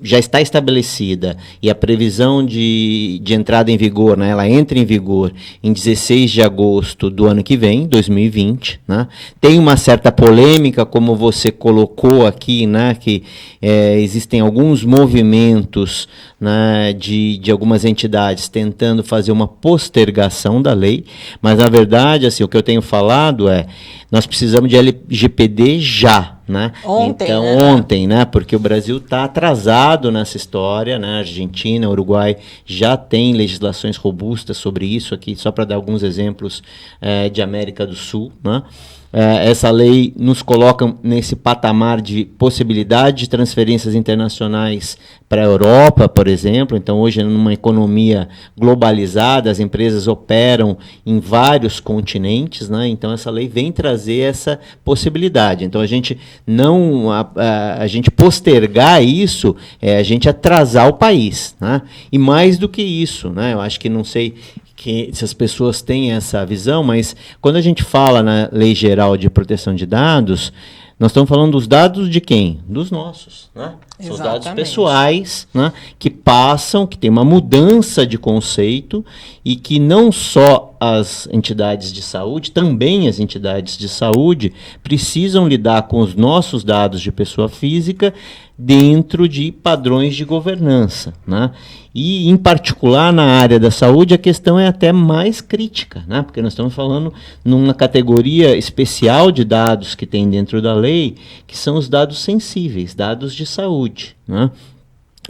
já está estabelecida e a previsão de entrada em vigor, né, ela entra em vigor em 16 de agosto do ano que vem, 2020. Né? Tem uma certa polêmica, como você colocou aqui, né, que existem alguns movimentos, né, de algumas entidades tentando fazer uma postergação da lei, mas na verdade, assim, o que eu tenho falado nós precisamos de LGPD já. Né? Ontem, né? Porque o Brasil está atrasado nessa história, né? A Argentina, o Uruguai já tem legislações robustas sobre isso aqui, só para dar alguns exemplos de América do Sul, né? Essa lei nos coloca nesse patamar de possibilidade de transferências internacionais para a Europa, por exemplo. Então, hoje, numa economia globalizada, as empresas operam em vários continentes, né? Então, essa lei vem trazer essa possibilidade. Então, a gente postergar isso a gente atrasar o país, né? E mais do que isso, né? Eu acho que não sei se as pessoas têm essa visão, mas quando a gente fala na Lei Geral de Proteção de Dados, nós estamos falando dos dados de quem? Dos nossos, né? São os dados pessoais, né? Que tem uma mudança de conceito e que não só as entidades de saúde, também as entidades de saúde precisam lidar com os nossos dados de pessoa física dentro de padrões de governança, né? E, em particular, na área da saúde, a questão é até mais crítica, né? Porque nós estamos falando numa categoria especial de dados que tem dentro da lei, que são os dados sensíveis, dados de saúde, né?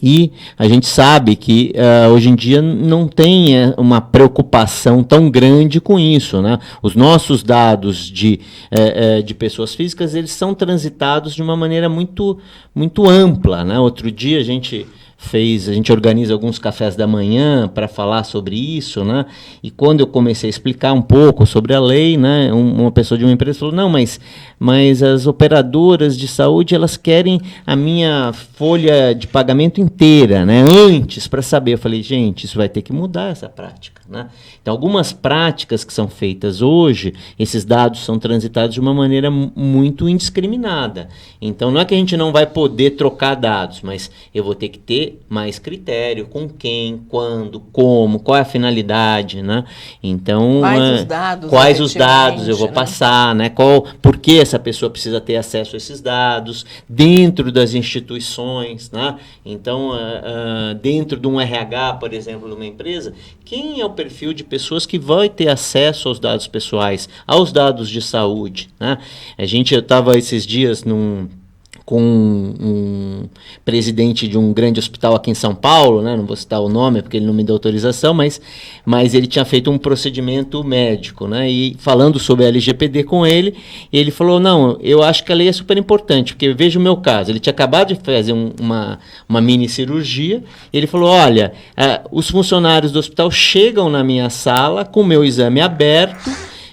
E a gente sabe que hoje em dia não tem uma preocupação tão grande com isso, né? Os nossos dados de pessoas físicas, eles são transitados de uma maneira muito, muito ampla, né? Outro dia a gente organiza alguns cafés da manhã para falar sobre isso, né? E quando eu comecei a explicar um pouco sobre a lei, né, uma pessoa de uma empresa falou, não, mas as operadoras de saúde, elas querem a minha folha de pagamento inteira, né, antes, para saber. Eu falei, gente, isso vai ter que mudar essa prática, né? Então, algumas práticas que são feitas hoje, esses dados são transitados de uma maneira muito indiscriminada. Então, não é que a gente não vai poder trocar dados, mas eu vou ter que ter mais critério, com quem, quando, como, qual é a finalidade, né? Então, quais os dados eu vou passar, né? Por que essa pessoa precisa ter acesso a esses dados dentro das instituições, né? Então, dentro de um RH, por exemplo, de uma empresa, quem é o perfil de pessoas que vai ter acesso aos dados pessoais, aos dados de saúde, né? Eu estava esses dias com um presidente de um grande hospital aqui em São Paulo, né? Não vou citar o nome porque ele não me deu autorização, mas ele tinha feito um procedimento médico, né? E falando sobre a LGPD com ele falou, não, eu acho que a lei é super importante, porque veja o meu caso, ele tinha acabado de fazer uma mini cirurgia, e ele falou, olha, os funcionários do hospital chegam na minha sala com o meu exame aberto,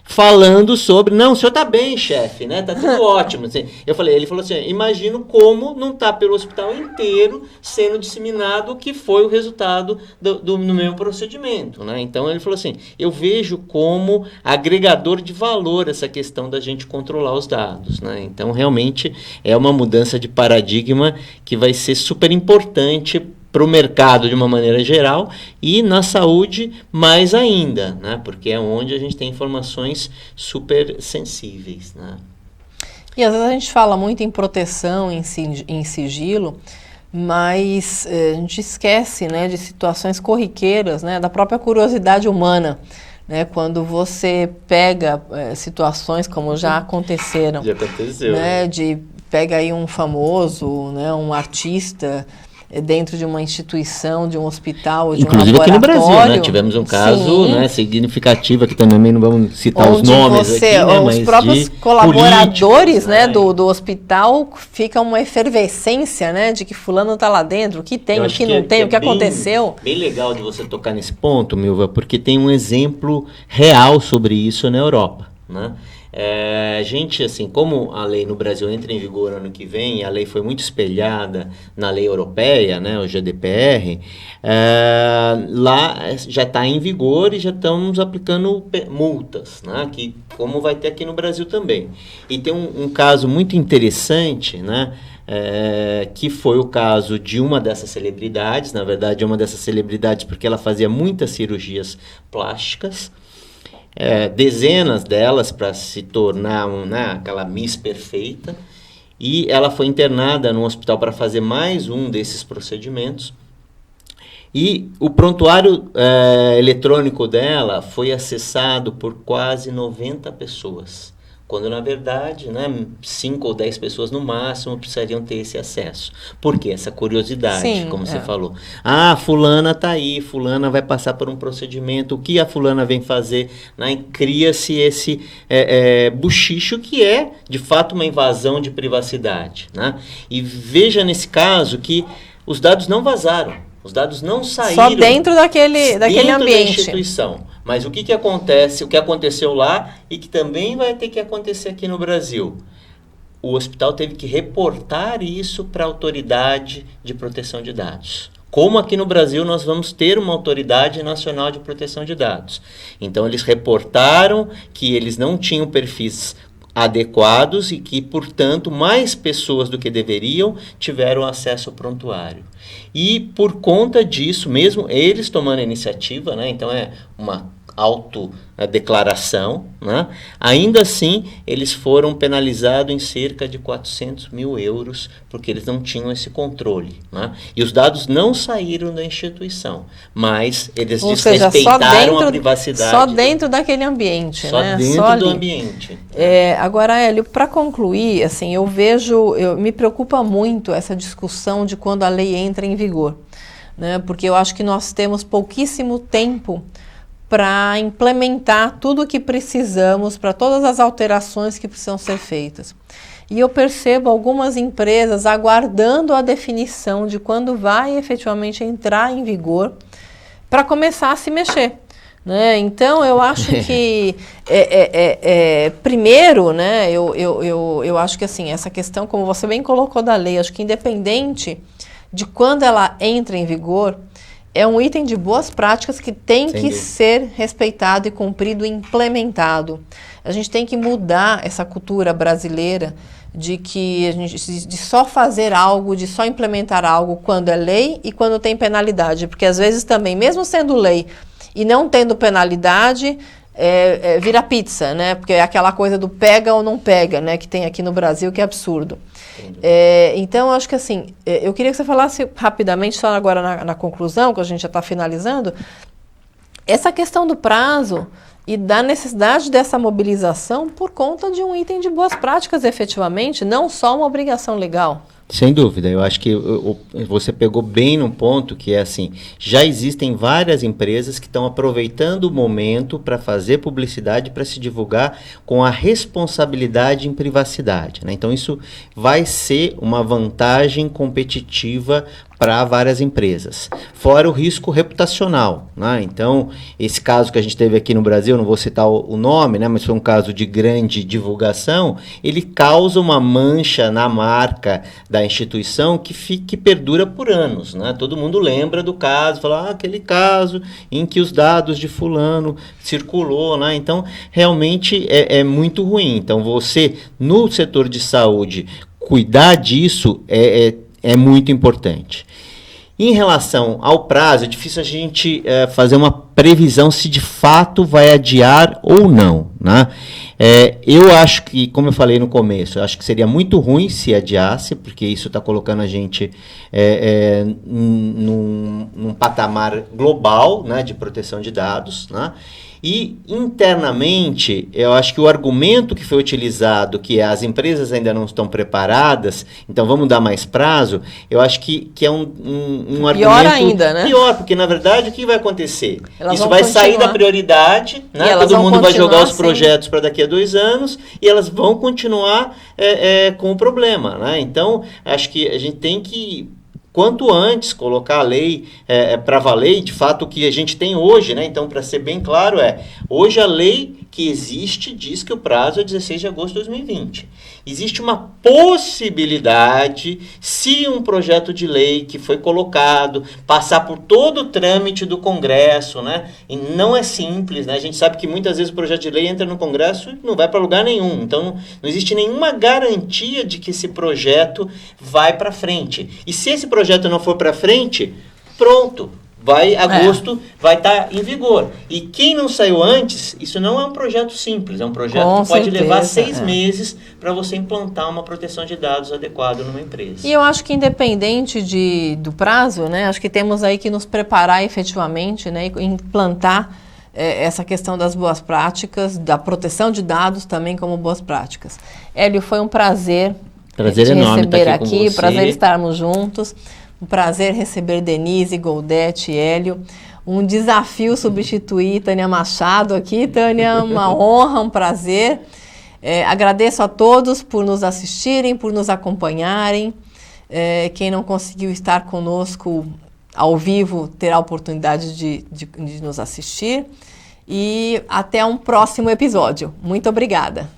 falando sobre, não, o senhor está bem, chefe, né? Tá tudo ótimo. Assim, ele falou assim, imagino como não está pelo hospital inteiro sendo disseminado o que foi o resultado no meu procedimento, né? Então ele falou assim, eu vejo como agregador de valor essa questão da gente controlar os dados, né? Então realmente é uma mudança de paradigma que vai ser super importante para o mercado de uma maneira geral e na saúde mais ainda, né? Porque é onde a gente tem informações super sensíveis, né? E às vezes a gente fala muito em proteção, em sigilo, mas a gente esquece, né, de situações corriqueiras, né, da própria curiosidade humana. Né, quando você pega situações como já aconteceram, né, pega aí um famoso, né, um artista dentro de uma instituição, de um hospital, de inclusive um laboratório. Aqui no Brasil, né? Tivemos um caso, né, significativo, que também não vamos citar os nomes aqui, né, os próprios colaboradores, né, do hospital, fica uma efervescência, né, de que fulano está lá dentro, o que tem, o que não tem, o que aconteceu. Bem legal de você tocar nesse ponto, Milva, porque tem um exemplo real sobre isso na Europa, né? Assim, como a lei no Brasil entra em vigor ano que vem, a lei foi muito espelhada na lei europeia, né, o GDPR, lá já está em vigor e já estamos aplicando multas, né, que, como vai ter aqui no Brasil também. E tem um caso muito interessante, né, que foi o caso de uma dessas celebridades, na verdade, uma dessas celebridades porque ela fazia muitas cirurgias plásticas, dezenas delas para se tornar aquela Miss perfeita, e ela foi internada no hospital para fazer mais um desses procedimentos, e o prontuário eletrônico dela foi acessado por quase 90 pessoas, quando na verdade, né, 5 ou 10 pessoas no máximo precisariam ter esse acesso. Por quê? Essa curiosidade, sim, como você falou. Fulana está aí, fulana vai passar por um procedimento, o que a fulana vem fazer? Né? Cria-se esse buchicho que é, de fato, uma invasão de privacidade. Né? E veja nesse caso que os dados não vazaram, os dados não saíram... Só dentro daquele ambiente. Da instituição. Mas o que acontece, o que aconteceu lá e que também vai ter que acontecer aqui no Brasil? O hospital teve que reportar isso para a autoridade de proteção de dados. Como aqui no Brasil nós vamos ter uma autoridade nacional de proteção de dados. Então eles reportaram que eles não tinham perfis adequados e que, portanto, mais pessoas do que deveriam tiveram acesso ao prontuário. E por conta disso, mesmo eles tomando a iniciativa, né, então é uma autodeclaração, né? Ainda assim, eles foram penalizados em cerca de 400 mil euros, porque eles não tinham esse controle, né? E os dados não saíram da instituição, mas eles desrespeitaram a privacidade. Só dentro daquele ambiente, só né? Dentro só do ali. ambiente. Agora, Hélio, para concluir, assim, me preocupa muito essa discussão de quando a lei entra em vigor, né? Porque eu acho que nós temos pouquíssimo tempo para implementar tudo o que precisamos, para todas as alterações que precisam ser feitas. E eu percebo algumas empresas aguardando a definição de quando vai efetivamente entrar em vigor para começar a se mexer, né? Então, eu acho que, primeiro, né, eu acho que assim, essa questão, como você bem colocou da lei, acho que independente de quando ela entra em vigor, é um item de boas práticas que tem que ser respeitado e cumprido e implementado. A gente tem que mudar essa cultura brasileira de só fazer algo, de só implementar algo quando é lei e quando tem penalidade. Porque às vezes também, mesmo sendo lei e não tendo penalidade, vira pizza, né? Porque é aquela coisa do pega ou não pega, né? Que tem aqui no Brasil, que é absurdo. Então, eu acho que assim, eu queria que você falasse rapidamente, só agora na conclusão, que a gente já está finalizando, essa questão do prazo e da necessidade dessa mobilização por conta de um item de boas práticas, efetivamente, não só uma obrigação legal. Sem dúvida, eu acho que você pegou bem num ponto que é assim, já existem várias empresas que estão aproveitando o momento para fazer publicidade, para se divulgar com a responsabilidade em privacidade, né? Então isso vai ser uma vantagem competitiva para várias empresas, fora o risco reputacional, né? Então, esse caso que a gente teve aqui no Brasil, não vou citar o nome, né, mas foi um caso de grande divulgação, ele causa uma mancha na marca da instituição que perdura por anos, né? Todo mundo lembra do caso, fala, aquele caso em que os dados de fulano circulou, né? Então, realmente é muito ruim. Então, você, no setor de saúde, cuidar disso é muito importante. Em relação ao prazo, é difícil a gente fazer uma previsão se de fato vai adiar ou não, né? Eu acho que, como eu falei no começo, eu acho que seria muito ruim se adiasse, porque isso está colocando a gente num patamar global, né, de proteção de dados, né? E, internamente, eu acho que o argumento que foi utilizado, que as empresas ainda não estão preparadas, então vamos dar mais prazo, eu acho que é um argumento... Pior ainda, né? Pior, porque, na verdade, o que vai acontecer? Isso vai sair da prioridade, né? Todo mundo vai jogar os projetos para daqui a 2 anos e elas vão continuar com o problema, né? Então, acho que a gente tem que... Quanto antes colocar a lei para valer, de fato, o que a gente tem hoje, né? Então, para ser bem claro, hoje a lei que existe diz que o prazo é 16 de agosto de 2020. Existe uma possibilidade, se um projeto de lei que foi colocado, passar por todo o trâmite do Congresso, né? E não é simples, né? A gente sabe que muitas vezes o projeto de lei entra no Congresso e não vai para lugar nenhum. Então, não existe nenhuma garantia de que esse projeto vai para frente. E se esse projeto não for para frente, pronto. Agosto vai estar em vigor. E quem não saiu antes, isso não é um projeto simples, é um projeto que pode levar 6 meses para você implantar uma proteção de dados adequada numa empresa. E eu acho que independente do prazo, né, acho que temos aí que nos preparar efetivamente, né, e implantar essa questão das boas práticas, da proteção de dados também como boas práticas. Hélio, foi um prazer te enorme receber estar aqui com você. Prazer estarmos juntos. Um prazer receber Denise, Goldete e Hélio. Um desafio substituir Tânia Machado aqui. Tânia, uma honra, um prazer. Agradeço a todos por nos assistirem, por nos acompanharem. Quem não conseguiu estar conosco ao vivo terá a oportunidade de nos assistir. E até um próximo episódio. Muito obrigada.